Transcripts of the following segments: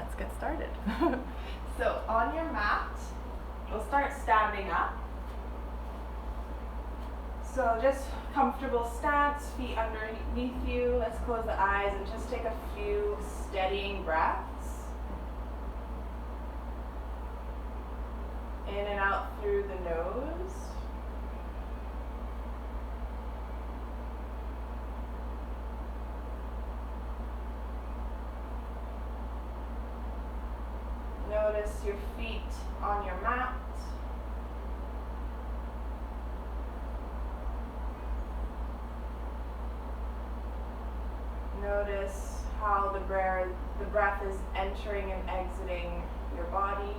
let's get started. So on your mat, we'll start standing up. So just comfortable stance, feet underneath you. Let's close the eyes and just take a few steadying breaths. In and out through the nose. Notice your feet on your mat. Notice how the breath is entering and exiting your body.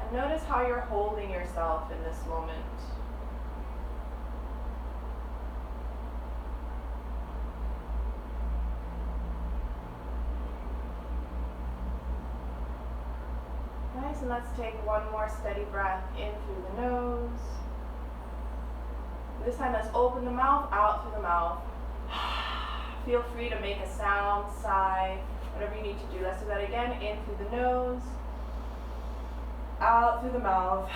And notice how you're holding yourself in this moment. Nice, and let's take one more steady breath in through the nose. This time let's open the mouth, out through the mouth. Feel free to make a sound, sigh, whatever you need to do. Let's do that again. In through the nose, out through the mouth.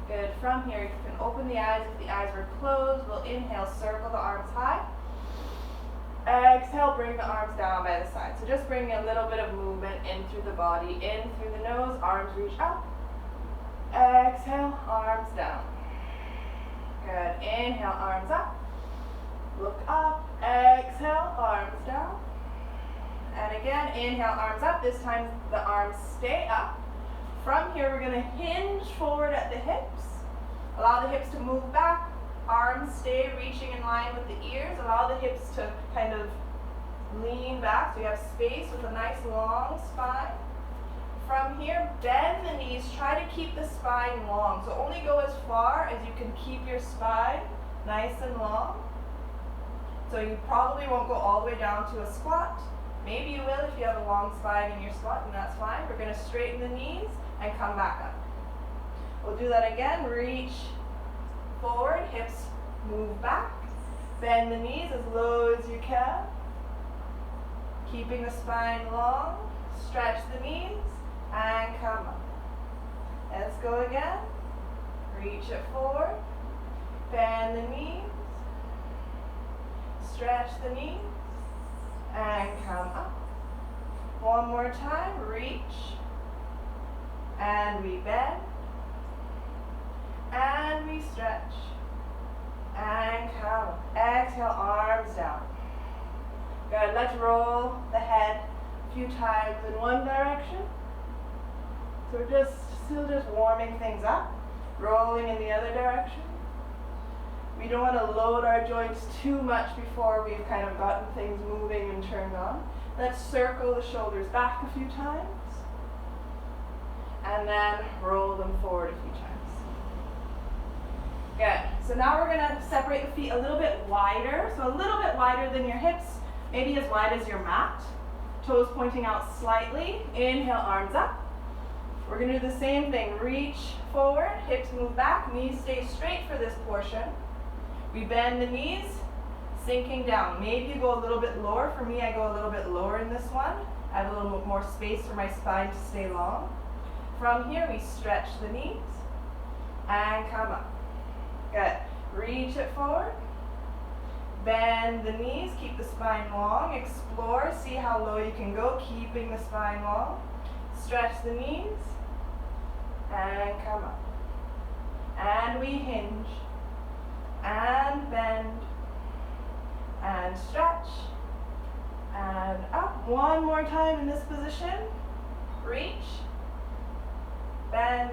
Good. From here, you can open the eyes. If the eyes were closed, we'll inhale, circle the arms high. Exhale, bring the arms down by the side. So just bring a little bit of movement in through the body. In through the nose, arms reach up. Exhale, arms down. Good. Inhale, arms up. Look up. Exhale, arms down. And again, inhale, arms up. This time the arms stay up. From here, we're going to hinge forward at the hips. Allow the hips to move back. Arms stay reaching in line with the ears. Allow the hips to kind of lean back so you have space with a nice long spine. From here, bend the knees. Try to keep the spine long. So only go as far as you can keep your spine nice and long. So you probably won't go all the way down to a squat. Maybe you will if you have a long spine in your squat, and that's fine. We're going to straighten the knees and come back up. We'll do that again. Reach forward, hips move back. Bend the knees as low as you can. Keeping the spine long. Stretch the knees and come up. Let's go again. Reach it forward. Bend the knees. Stretch the knees and come up. One more time. Reach and we bend. And we stretch and come up. Exhale, arms down. Good. Let's roll the head a few times in one direction. So we're still just warming things up. Rolling in the other direction. We don't want to load our joints too much before we've kind of gotten things moving and turned on. Let's circle the shoulders back a few times. And then roll them forward a few times. Good. So now we're going to separate the feet a little bit wider. So a little bit wider than your hips, maybe as wide as your mat. Toes pointing out slightly. Inhale, arms up. We're going to do the same thing. Reach forward, hips move back, knees stay straight for this portion. We bend the knees, sinking down. Maybe you go a little bit lower. For me, I go a little bit lower in this one. I have a little bit more space for my spine to stay long. From here, we stretch the knees and come up. Good. Reach it forward. Bend the knees. Keep the spine long. Explore. See how low you can go, keeping the spine long. Stretch the knees and come up. And we hinge. And bend. And stretch. And up. One more time in this position. Reach. Bend.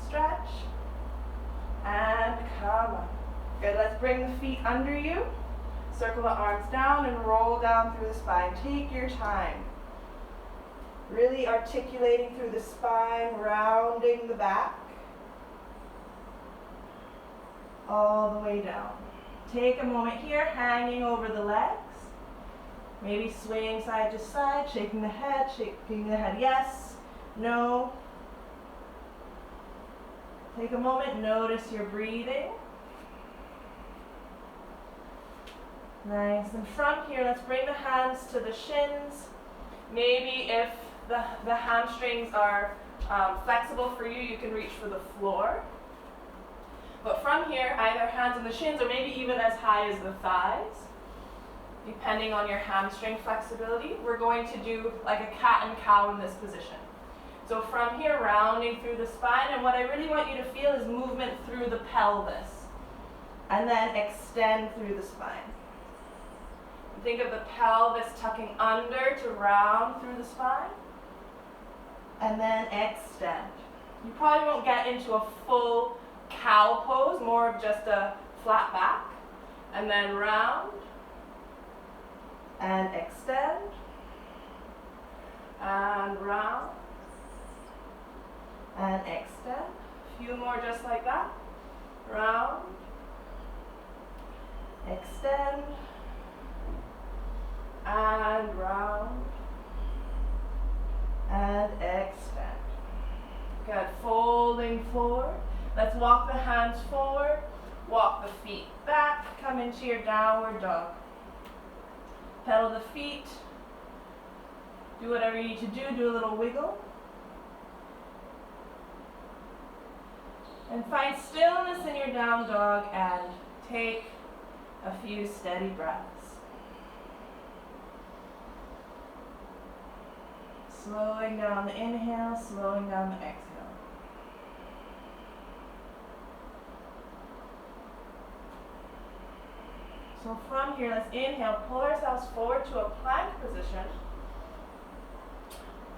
Stretch. And come up. Good, let's bring the feet under you. Circle the arms down and roll down through the spine. Take your time. Really articulating through the spine, rounding the back. All the way down. Take a moment here, hanging over the legs. Maybe swaying side to side, shaking the head yes, no. Take a moment, notice your breathing. Nice. And from here, let's bring the hands to the shins. Maybe if the hamstrings are flexible for you, you can reach for the floor. But from here, either hands on the shins or maybe even as high as the thighs, depending on your hamstring flexibility. We're going to do like a cat and cow in this position. So from here, rounding through the spine, and what I really want you to feel is movement through the pelvis, and then extend through the spine. Think of the pelvis tucking under to round through the spine, and then extend. You probably won't get into a full cow pose, more of just a flat back, and then round, and extend, and round, and extend. A few more just like that. Round, extend, and round, and extend. Good. Folding forward. Let's walk the hands forward, walk the feet back, come into your downward dog. Pedal the feet, do whatever you need to do a little wiggle. And find stillness in your down dog and take a few steady breaths. Slowing down the inhale, slowing down the exhale. So from here, let's inhale, pull ourselves forward to a plank position.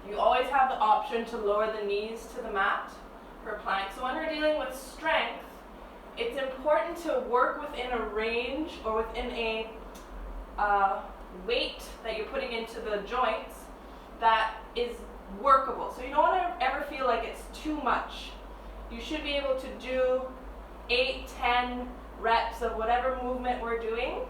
You always have the option to lower the knees to the mat for plank. So when we're dealing with strength, it's important to work within a range or within a weight that you're putting into the joints that is workable. So you don't want to ever feel like it's too much. You should be able to do 8, 10 reps of whatever movement we're doing.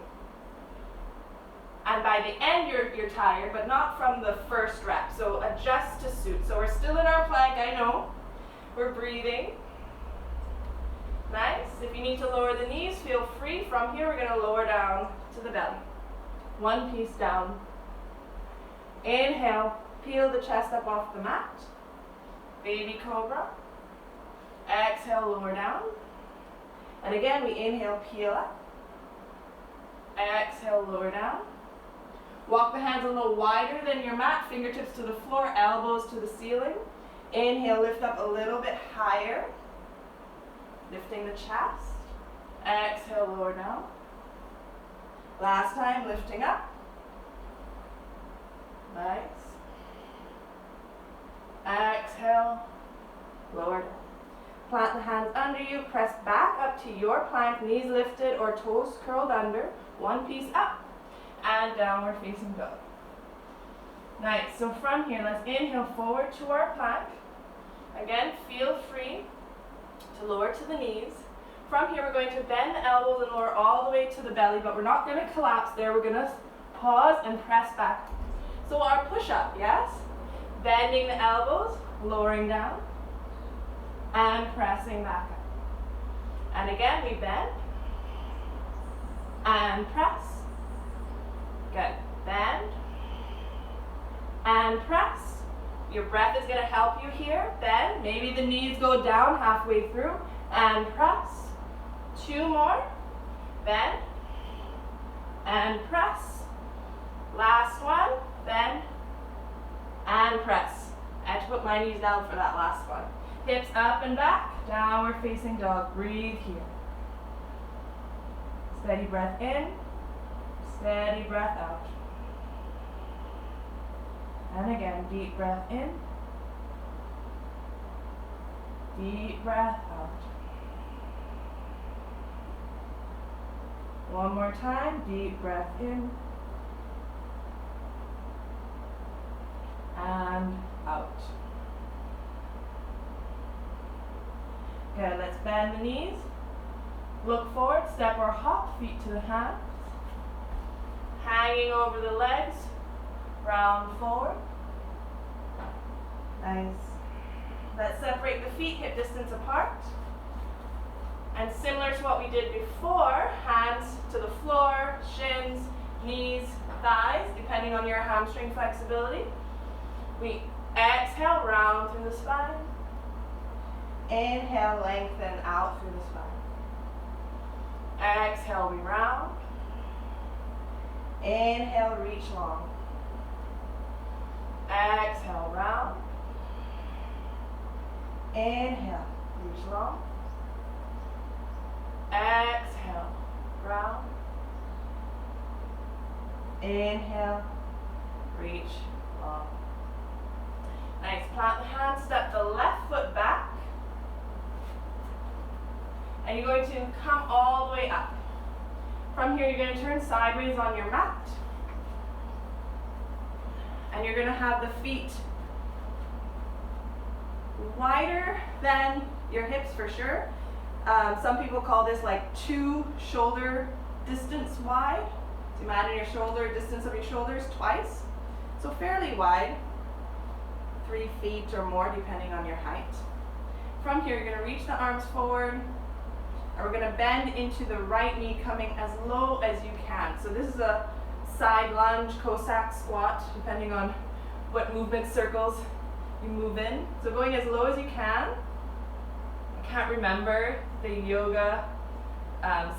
And by the end, you're tired, but not from the first rep. So adjust to suit. So we're still in our plank, I know. We're breathing. Nice. If you need to lower the knees, feel free. From here, we're going to lower down to the belly. One piece down. Inhale, peel the chest up off the mat. Baby cobra. Exhale, lower down. And again, we inhale, peel up. Exhale, lower down. Walk the hands a little wider than your mat, fingertips to the floor, elbows to the ceiling. Inhale, lift up a little bit higher, lifting the chest. Exhale, lower down. Last time, lifting up. Nice. Exhale, lower down. Plant the hands under you, press back up to your plank, knees lifted or toes curled under, one piece up, and downward facing dog. Nice, so from here, let's inhale forward to our plank. Again, feel free to lower to the knees. From here, we're going to bend the elbows and lower all the way to the belly, but we're not going to collapse there. We're going to pause and press back. So our push-up, yes? Bending the elbows, lowering down, and pressing back up. And again, we bend, and press. Good. Bend, and press. Your breath is going to help you here. Bend. Maybe the knees go down halfway through, and press. 2 more. Bend, and press. Last one. Bend, and press. I had to put my knees down for that last one. Hips up and back, downward facing dog. Breathe here. Steady breath in, steady breath out. And again, deep breath in, deep breath out. One more time, deep breath in, and out. Good, let's bend the knees. Look forward, step or hop, feet to the hands. Hanging over the legs, round forward. Nice. Let's separate the feet hip distance apart. And similar to what we did before, hands to the floor, shins, knees, thighs, depending on your hamstring flexibility. We exhale, round through the spine. Inhale, lengthen out through the spine. Exhale, we round. Inhale, reach long. Exhale, round. Inhale, reach long. Exhale, round. Inhale, reach long. Nice, plant the hand, step the left foot back. And you're going to come all the way up. From here, you're going to turn sideways on your mat. And you're going to have the feet wider than your hips for sure. Some people call this like 2 shoulder distance wide. So imagine your shoulder distance of your shoulders twice. So fairly wide, 3 feet or more depending on your height. From here, you're going to reach the arms forward. And we're going to bend into the right knee, coming as low as you can. So this is a side lunge, Cossack squat, depending on what movement circles you move in. So going as low as you can. I can't remember the yoga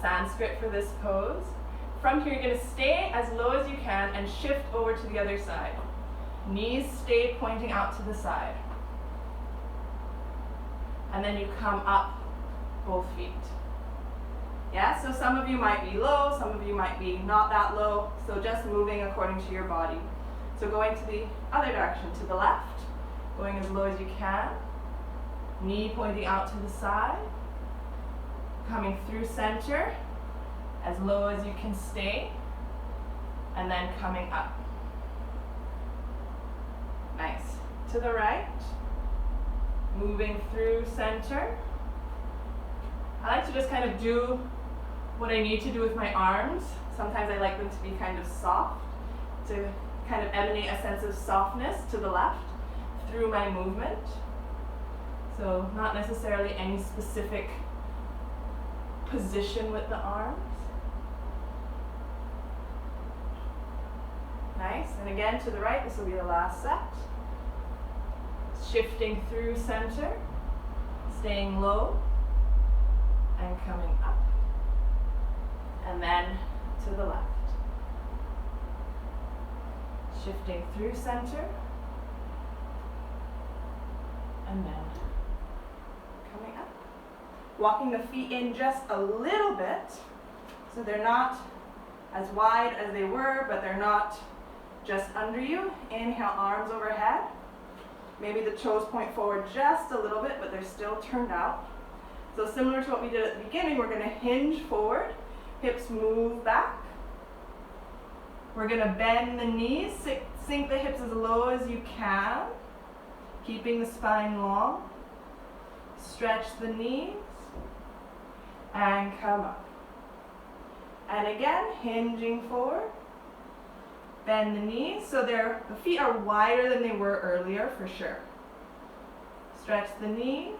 Sanskrit for this pose. From here, you're going to stay as low as you can and shift over to the other side. Knees stay pointing out to the side. And then you come up both feet. Yeah, so some of you might be low, some of you might be not that low, so just moving according to your body. So going to the other direction, to the left, going as low as you can, knee pointing out to the side, coming through center, as low as you can stay, and then coming up. Nice. To the right, moving through center. I like to just kind of do what I need to do with my arms. Sometimes I like them to be kind of soft, to kind of emanate a sense of softness to the left through my movement. So not necessarily any specific position with the arms. Nice, and again to the right, this will be the last set. Shifting through center, staying low, and coming up. And then to the left. Shifting through center, and then coming up. Walking the feet in just a little bit, so they're not as wide as they were, but they're not just under you. Inhale, arms overhead. Maybe the toes point forward just a little bit, but they're still turned out. So similar to what we did at the beginning, we're going to hinge forward, hips move back. We're going to bend the knees, sink the hips as low as you can, keeping the spine long. Stretch the knees, and come up. And again, hinging forward. Bend the knees, so the feet are wider than they were earlier for sure. Stretch the knees,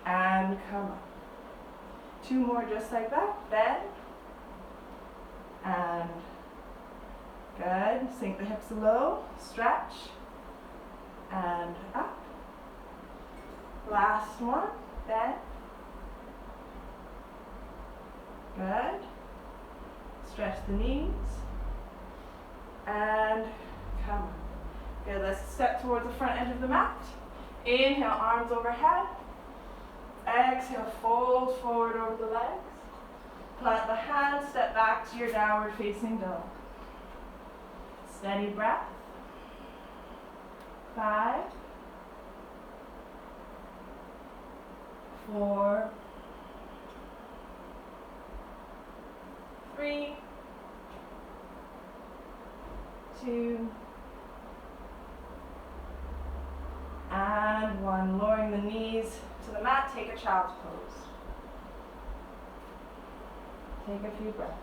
and come up. 2 more just like that. Bend, and good. Sink the hips low, stretch, and up. Last one, bend. Good. Stretch the knees, and come up. Good, let's step towards the front edge of the mat. Inhale, arms overhead. Exhale, fold forward over the legs. Plant the hands, step back to your downward facing dog. Steady breath. 5, 4, 3, 2, and 1. Lowering the knees to the mat, take a child's pose. Take a few breaths.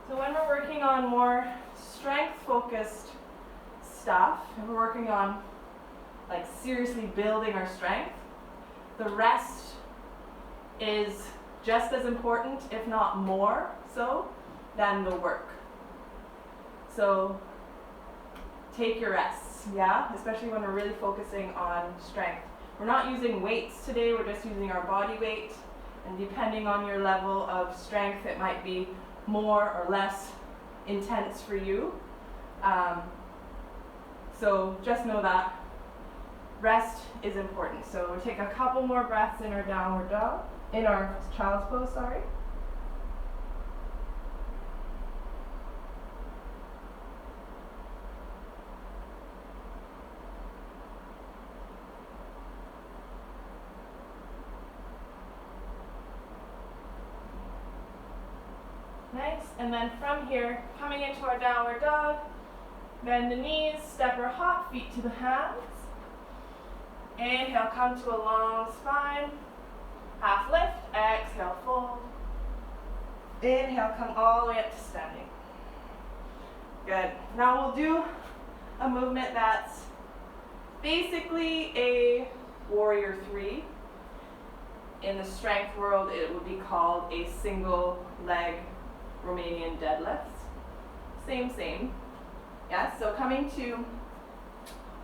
So when we're working on more strength-focused stuff, and we're working on like seriously building our strength, the rest is just as important, if not more so, than the work. So take your rests, yeah? Especially when we're really focusing on strength. We're not using weights today, we're just using our body weight. And depending on your level of strength, it might be more or less intense for you. So just know that rest is important. So we'll take a couple more breaths in our downward dog, in our child's pose, sorry. Nice, and then from here, coming into our downward dog, bend the knees, step or hop, feet to the hands. Inhale, come to a long spine, half lift, exhale, fold. Inhale, come all the way up to standing. Good, now we'll do a movement that's basically a warrior 3. In the strength world, it would be called a single leg Romanian deadlifts. Same. Yes, so coming to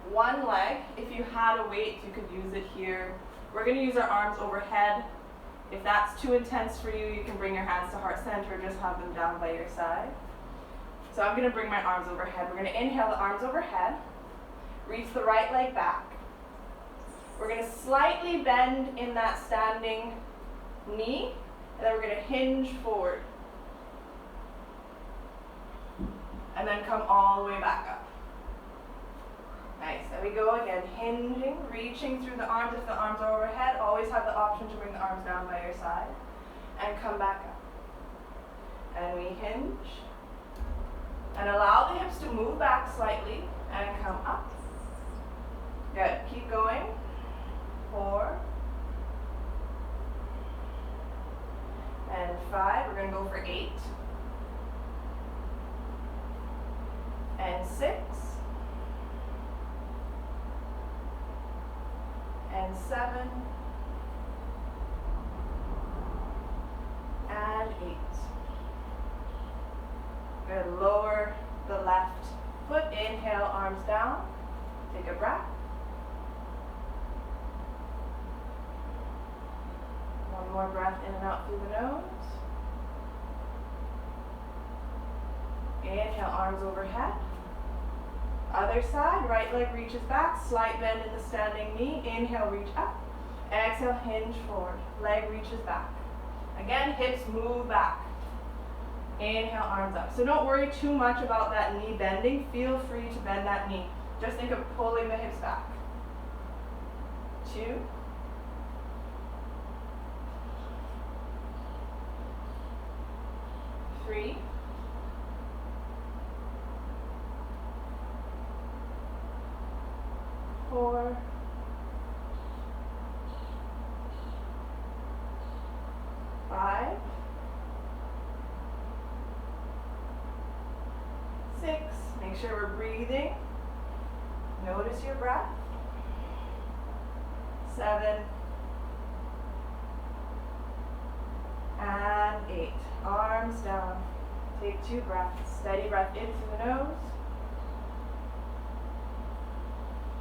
one leg, if you had a weight, you could use it here. We're going to use our arms overhead. If that's too intense for you, you can bring your hands to heart center or just have them down by your side. So I'm going to bring my arms overhead. We're going to inhale the arms overhead, reach the right leg back. We're going to slightly bend in that standing knee, and then we're going to hinge forward. And then come all the way back up. Nice, there we go again, hinging, reaching through the arms. If the arms are overhead, always have the option to bring the arms down by your side. And come back up. And we hinge. And allow the hips to move back slightly and come up. Good, keep going. 4. And 5, we're going to go for 8. And 6. And 7. And 8. We're going to lower the left foot. Inhale, arms down. Take a breath. One more breath in and out through the nose. Inhale, arms overhead. Other side, right leg reaches back, slight bend in the standing knee. Inhale, reach up. Exhale, hinge forward. Leg reaches back. Again, hips move back. Inhale, arms up. So don't worry too much about that knee bending. Feel free to bend that knee. Just think of pulling the hips back. 2. 3. 4. 5. 6. Make sure we're breathing. Notice your breath. 7. And 8. Arms down. Take 2 breaths. Steady breath in through the nose.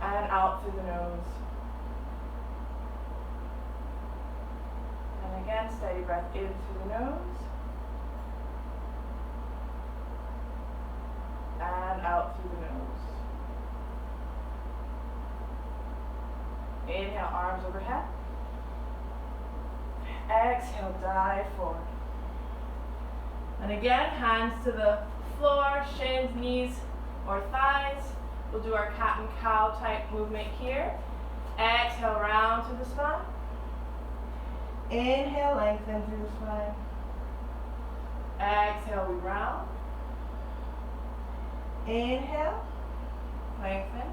And out through the nose. And again, steady breath in through the nose. And out through the nose. Inhale, arms overhead. Exhale, dive forward. And again, hands to the floor, shins, knees, or thighs. We'll do our cat and cow type movement here. Exhale, round through the spine. Inhale, lengthen through the spine. Exhale, we round. Inhale, lengthen.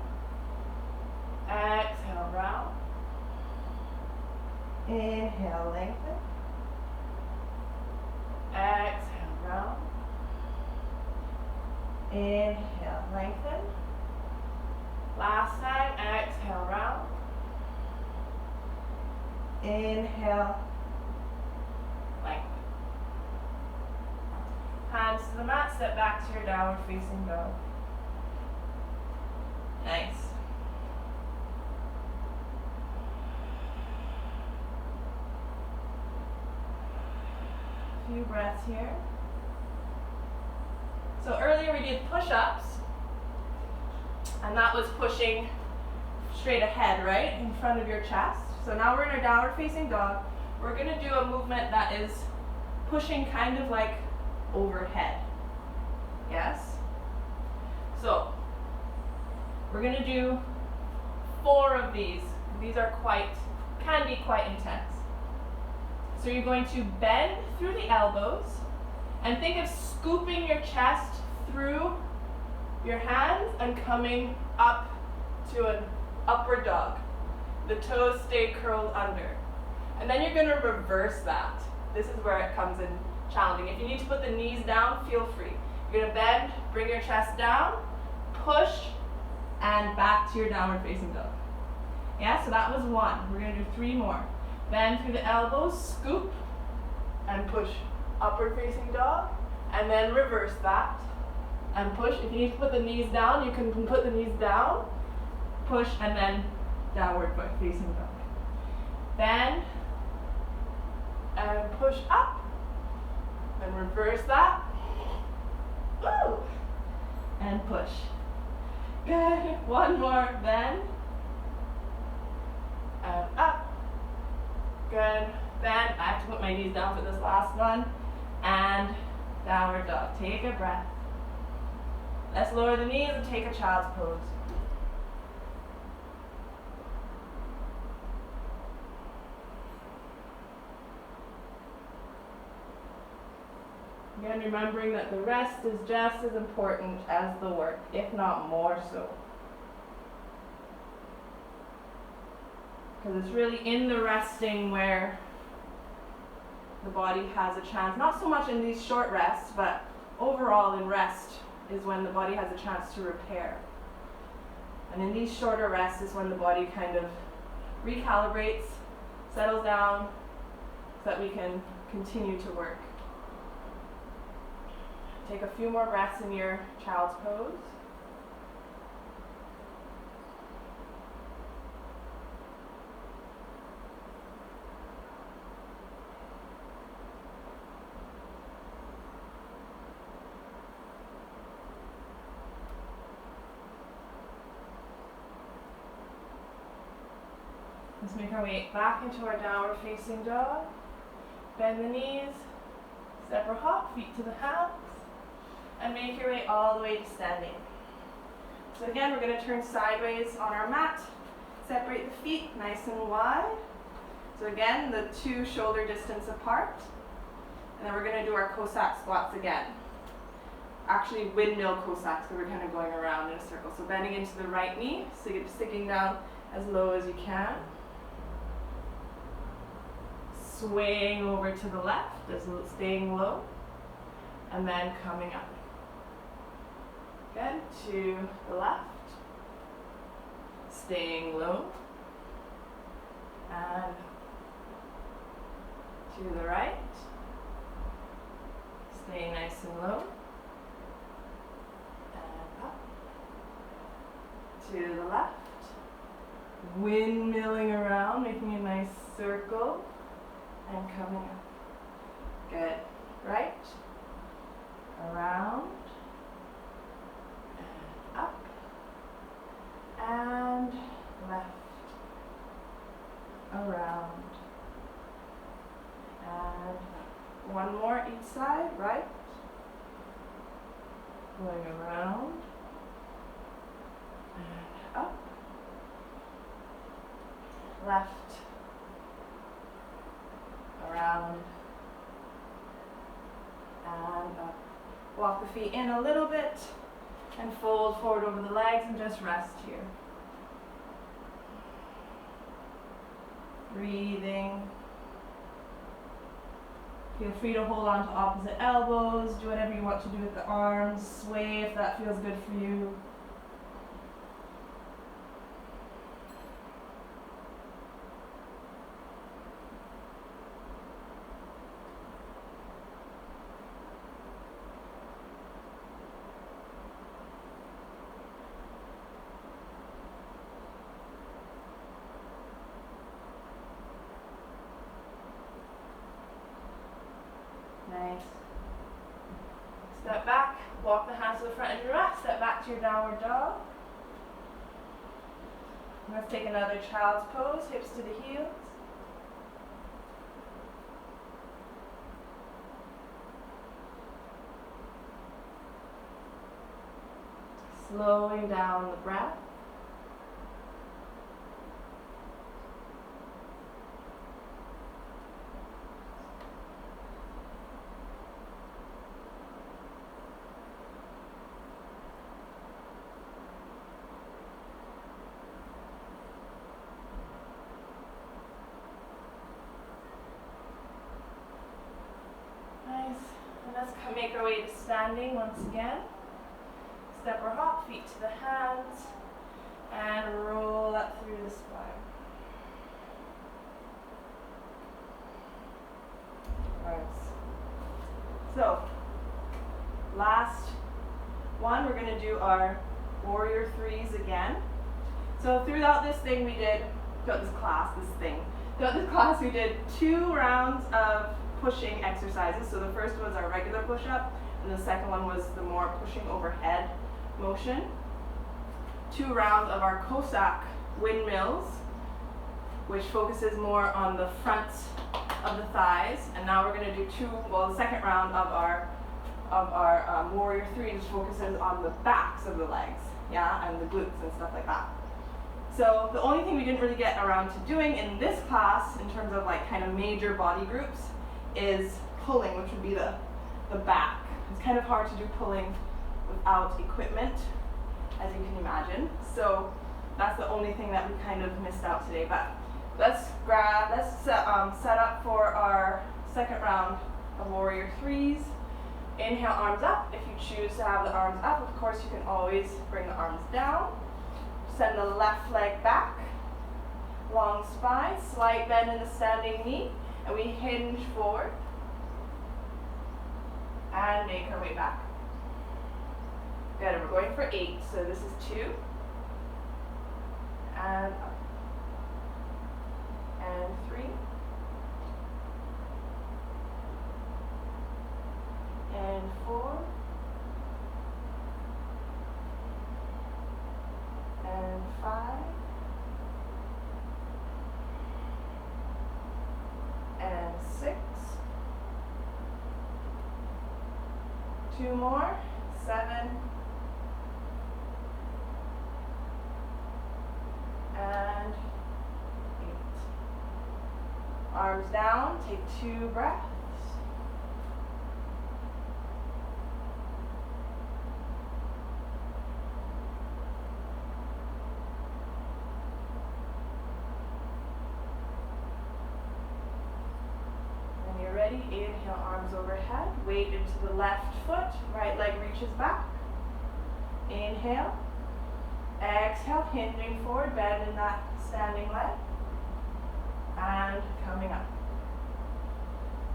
Exhale, round. Inhale, lengthen. Exhale, round. Inhale, lengthen. Last time, exhale, round. Inhale, to the mat, step back to your downward facing dog. Nice. A few breaths here. So earlier we did push-ups, and that was pushing straight ahead, right, in front of your chest. So now we're in our downward facing dog. We're going to do a movement that is pushing kind of like overhead. Yes? So we're going to do 4 of these. These are can be quite intense. So you're going to bend through the elbows and think of scooping your chest through your hands and coming up to an upward dog. The toes stay curled under. And then you're going to reverse that. This is where it comes in challenging. If you need to put the knees down, feel free. You're going to bend, bring your chest down, push, and back to your downward facing dog. Yeah, so that was 1. We're going to do 3 more. Bend through the elbows, scoop, and push. Upward facing dog, and then reverse that, and push. If you need to put the knees down, you can put the knees down, push, and then downward facing dog. Bend, and push up, and reverse that. Woo! And push. Good. 1 more. Bend, and up. Good. Bend. I have to put my knees down for this last one. And downward dog. Take a breath. Let's lower the knees and take a child's pose. Again, remembering that the rest is just as important as the work, if not more so. Because it's really in the resting where the body has a chance, not so much in these short rests, but overall in rest is when the body has a chance to repair. And in these shorter rests is when the body kind of recalibrates, settles down, so that we can continue to work. Take a few more breaths in your child's pose. Let's make our way back into our downward facing dog. Bend the knees, step or hop, feet to the hands, and make your way all the way to standing. So again, we're going to turn sideways on our mat, separate the feet nice and wide. So again, the 2 shoulder distance apart. And then we're going to do our Cossack squats again. Actually windmill Cossacks, because we're kind of going around in a circle. So bending into the right knee, so you're sticking down as low as you can. Swaying over to the left, staying low, and then coming up. Good, to the left, staying low, and to the right, staying nice and low, and up, to the left, windmilling around, making a nice circle, and coming up. Good. Right, around, and up, and left, around, and 1 more each side, right, going around, and up, left, around, and up. Walk the feet in a little bit and fold forward over the legs and just rest here. Breathing. Feel free to hold on to opposite elbows, do whatever you want to do with the arms, sway if that feels good for you. Step back, walk the hands to the front of your mat, step back to your downward dog. Let's take another child's pose, hips to the heels. Slowing down the breath. Nice. And let's make our way to standing once again. Step or hop, feet to the hands, and roll up through the spine. Nice. So, last one, we're going to do our warrior threes again. So throughout this thing we did, throughout this class we did 2 rounds of pushing exercises. So the first was our regular push-up, and the second one was the more pushing overhead motion. 2 rounds of our Cossack windmills, which focuses more on the front of the thighs. And now we're going to do the second round of our warrior threes focuses on the backs of the legs, yeah, and the glutes and stuff like that. So the only thing we didn't really get around to doing in this class, in terms of like kind of major body groups, is pulling, which would be the back. It's kind of hard to do pulling without equipment, as you can imagine. that's the only thing that we kind of missed out today. But let's set up for our second round of warrior threes. Inhale, arms up. If you choose to have the arms up, of course you can always bring the arms down. Send the left leg back. Long spine, slight bend in the standing knee, and we hinge forward and make our way back. Good, and we're going for 8, so this is 2, and up, and 3, and 4, and 5, and 6, 2 more, 7, and 8. Arms down, take 2 breaths. When you're ready, inhale, arms overhead, weight into the left foot, right leg reaches back. Inhale. Exhale, hinging forward, bend in that standing leg, and coming up.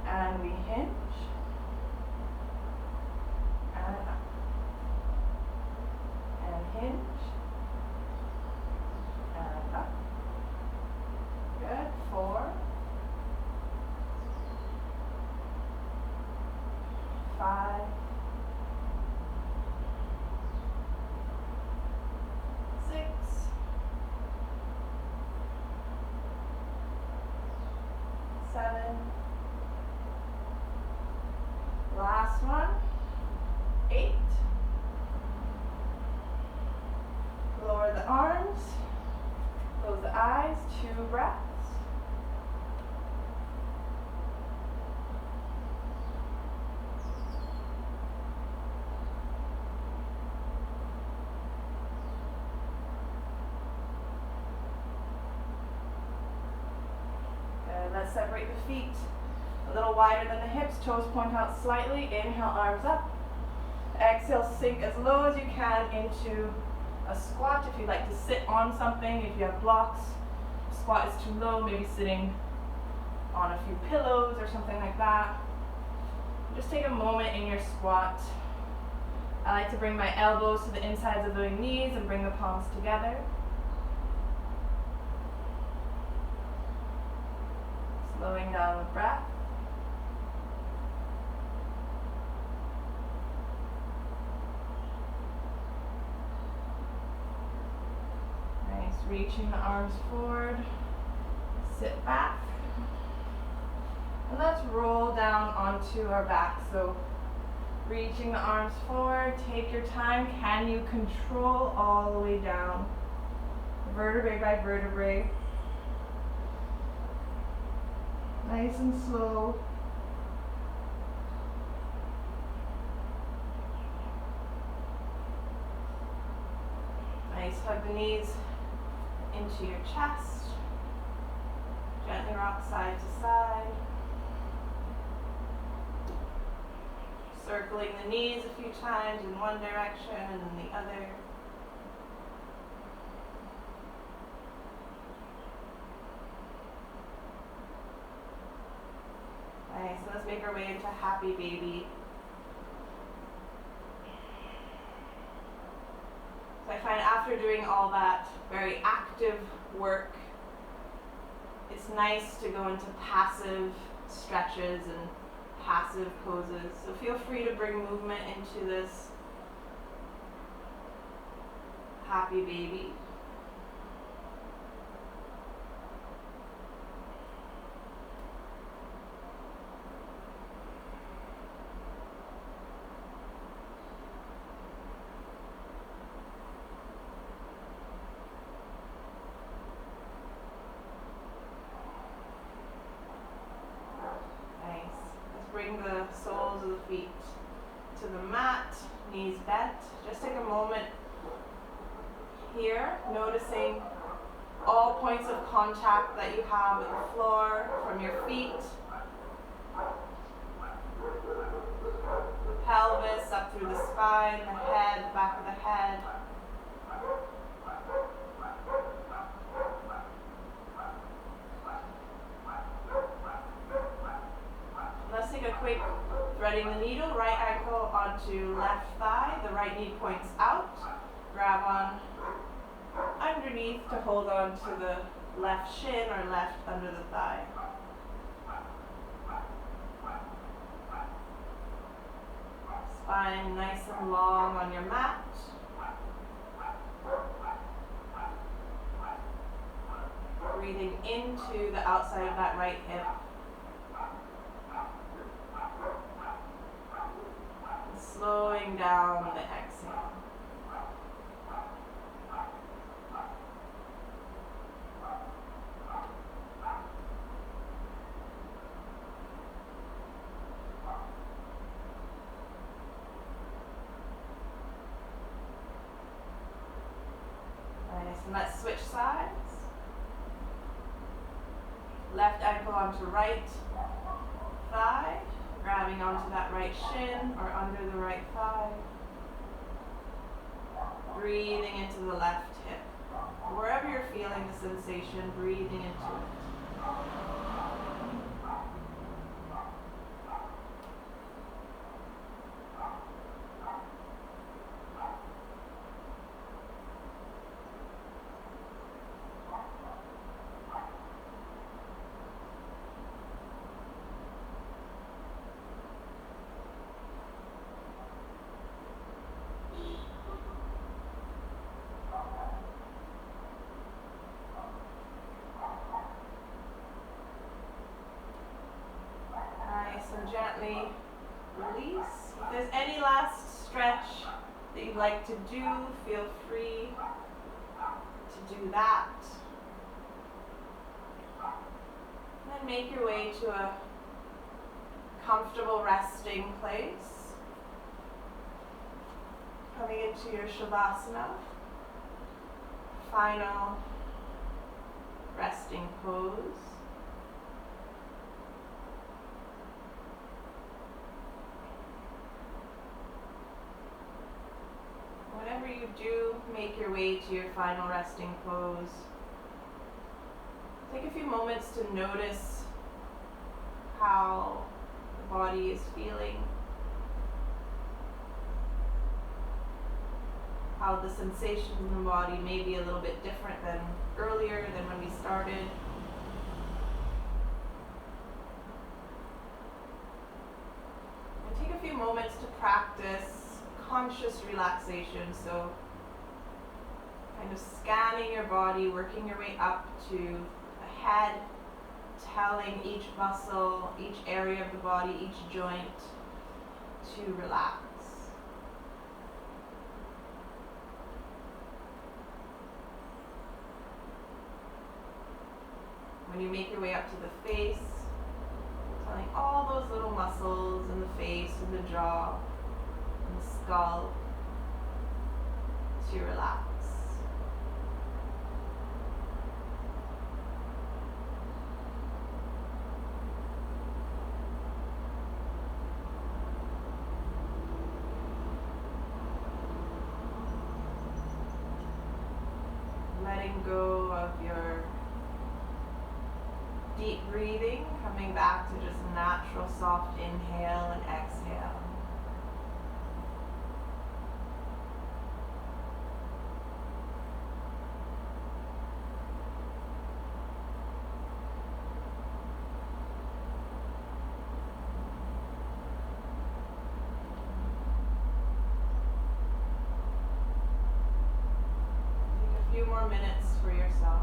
And we hinge, and up, and hinge, and up. Good, 4, 5, 6, 7, last one, 8. Lower the arms, close the eyes, 2 breaths. Let's separate the feet a little wider than the hips, toes point out slightly. Inhale, arms up. Exhale, sink as low as you can into a squat. If you'd like to sit on something, if you have blocks, squat is too low, maybe sitting on a few pillows or something like that. Just take a moment in your squat. I like to bring my elbows to the insides of the knees and bring the palms together. Slowing down the breath. reaching the arms forward, sit back, and let's roll down onto our back. So reaching the arms forward, take your time. Can you control all the way down, vertebrae by vertebrae? Nice and slow. Nice, hug the knees into your chest. Gently rock side to side. Circling the knees a few times in one direction and then the other. Nice, so let's make our way into happy baby. So I find after doing all that very active work, it's nice to go into passive stretches and passive poses. So feel free to bring movement into this happy baby. Bring the soles of the feet to the mat, knees bent. Just take a moment here, noticing all points of contact that you have with the floor, from your feet, the pelvis, up through the spine, the head, the back of the head. Let's take a quick threading the needle, right ankle onto left thigh, the right knee points out, grab on underneath to hold on to the left shin or left under the thigh. Spine nice and long on your mat. Breathing into the outside of that right hip. Slowing down the exhale. Nice, and let's switch sides. Left ankle onto right thigh. Grabbing onto that right shin or under the right thigh. Breathing into the left hip. Wherever you're feeling the sensation, breathing into it. And gently release. If there's any last stretch that you'd like to do, feel free to do that. And then make your way to a comfortable resting place. Coming into your Shavasana, final resting pose. Whenever you do make your way to your final resting pose, take a few moments to notice how the body is feeling, how the sensations in the body may be a little bit different than earlier, than when we started. And take a few moments to practice conscious relaxation. So Kind of scanning your body, working your way up to the head, telling each muscle, each area of the body, each joint to relax. When you make your way up to the face, telling all those little muscles in the face and the jaw and the skull to relax. Letting go of your deep breathing, coming back to just natural soft inhale and exhale. Take a few more minutes for yourself.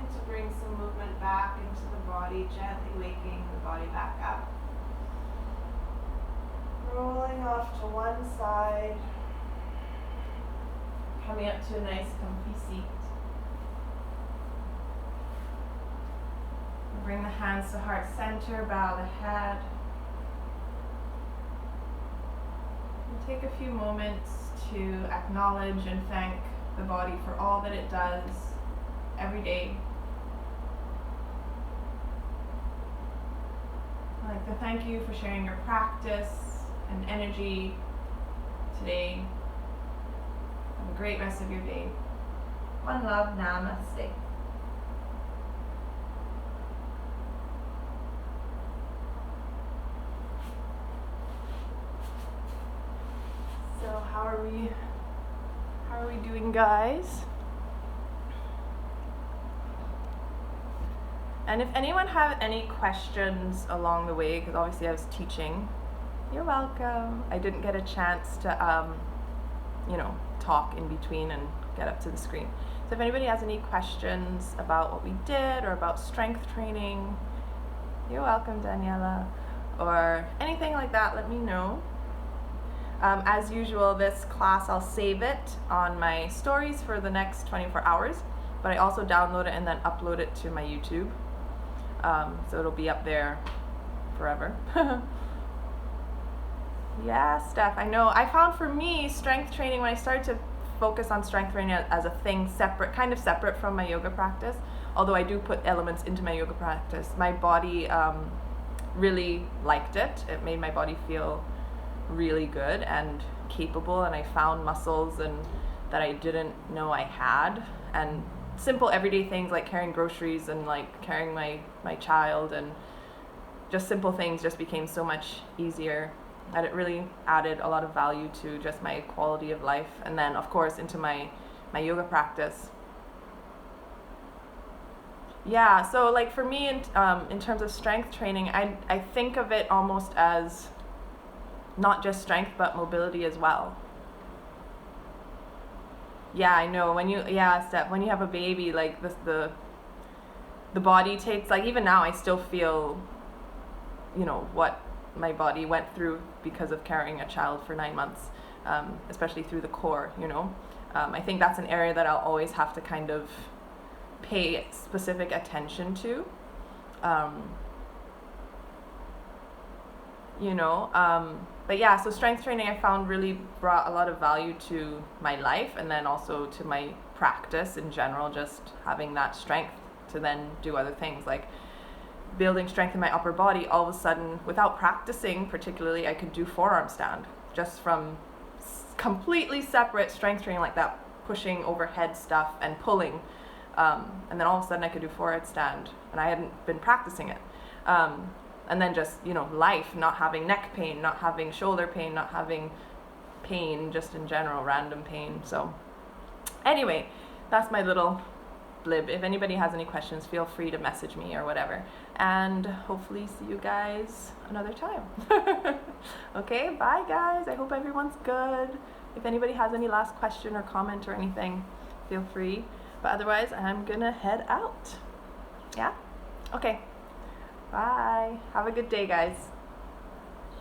To bring some movement back into the body, gently waking the body back up. Rolling off to one side, coming up to a nice comfy seat. Bring the hands to heart center, bow the head. And take a few moments to acknowledge and thank the body for all that it does every day. I'd like to thank you for sharing your practice and energy today. Have a great rest of your day. One love, namaste. So how are we doing, guys? And if anyone have any questions along the way, because obviously I was teaching, you're welcome. I didn't get a chance to, talk in between and get up to the screen. So if anybody has any questions about what we did or about strength training, you're welcome, Daniela, or anything like that, let me know. As usual, this class, I'll save it on my stories for the next 24 hours, but I also download it and then upload it to my YouTube. So it'll be up there forever. Yeah, Steph, I know. I found for me, strength training, when I started to focus on strength training as a thing kind of separate from my yoga practice, although I do put elements into my yoga practice, my body really liked it. It made my body feel really good and capable, and I found muscles that I didn't know I had, and simple everyday things like carrying groceries and like carrying my child, and just simple things just became so much easier and it really added a lot of value to just my quality of life, and then of course into my yoga practice. Yeah, so like for me in terms of strength training, I think of it almost as not just strength but mobility as well. Yeah, I know, Steph, when you have a baby, like the body takes, like even now I still feel, what my body went through because of carrying a child for 9 months, especially through the core, I think that's an area that I'll always have to kind of pay specific attention to, but yeah, so strength training I found really brought a lot of value to my life, and then also to my practice in general, just having that strength to then do other things like building strength in my upper body. All of a sudden, without practicing particularly, I could do forearm stand just from completely separate strength training like that, pushing overhead stuff and pulling, and then all of a sudden I could do forehead stand, and I hadn't been practicing it. And then just, life, not having neck pain, not having shoulder pain, not having pain, just in general, random pain. So anyway, that's my little blib. If anybody has any questions, feel free to message me or whatever. And hopefully see you guys another time. Okay, bye guys. I hope everyone's good. If anybody has any last question or comment or anything, feel free. But otherwise, I'm gonna head out. Yeah? Okay. Bye. Have a good day, guys.